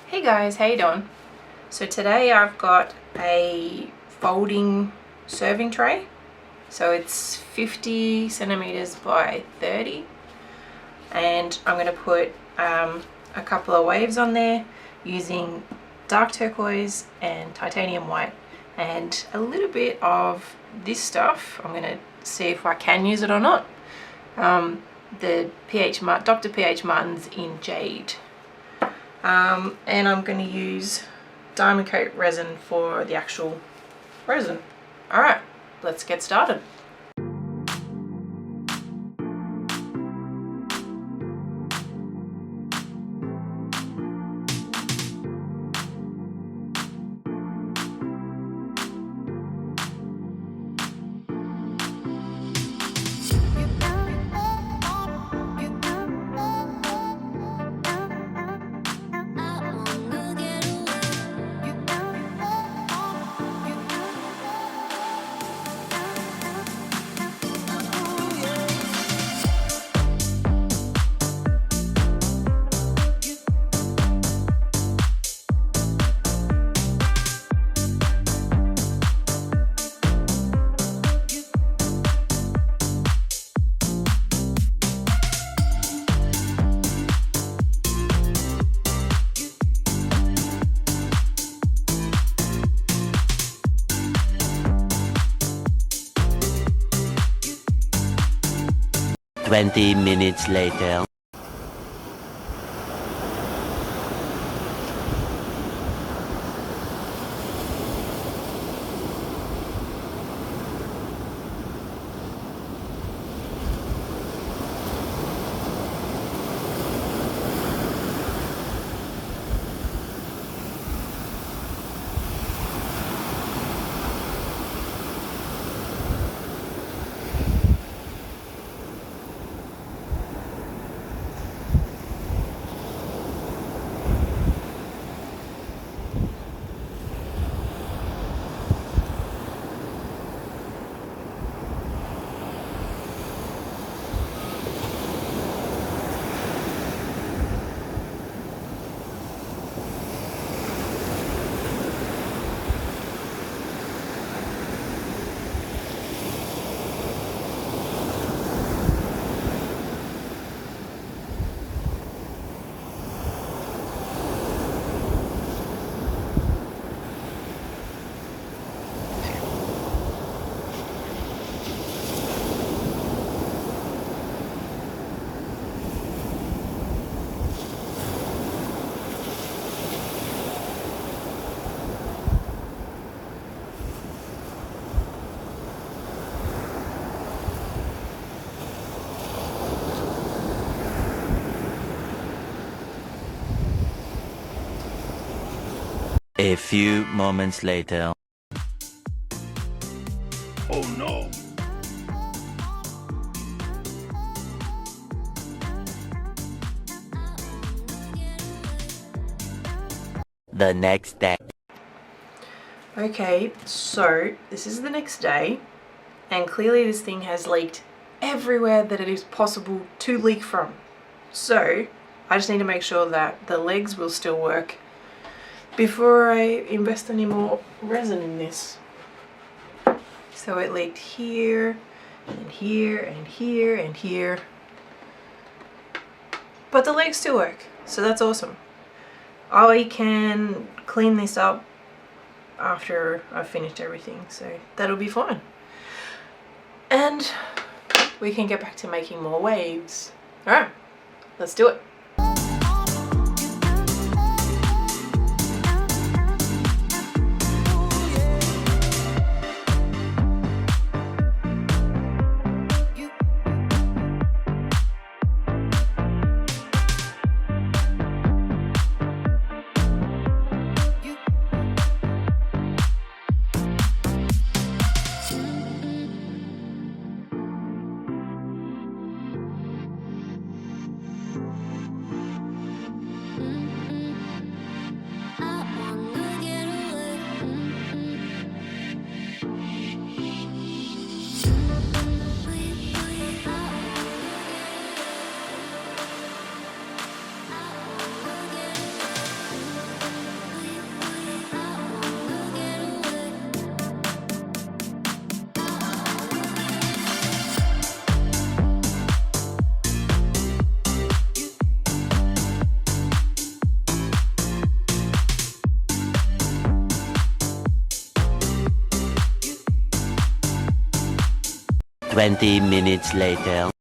Hey guys, how you doing? So today I've got a folding serving tray. So it's 50 centimeters by 30, and I'm going to put a couple of waves on there using dark turquoise and titanium white and a little bit of this stuff. I'm going to see if I can use it or not. The Dr. PH Martin's in jade. And I'm going to use DiamondCote resin for the actual resin. Alright, let's get started. Twenty minutes later. A few moments later. Oh no! The next day. Okay, so this is the next day, and clearly this thing has leaked everywhere that it is possible to leak from. So I just need to make sure that the legs will still work before I invest any more resin in this. So it leaked here, and here, and here, and here. But the legs still work, so that's awesome. I can clean this up after I've finished everything, so that'll be fine. And we can get back to making more waves. Alright, let's do it. 20 minutes later.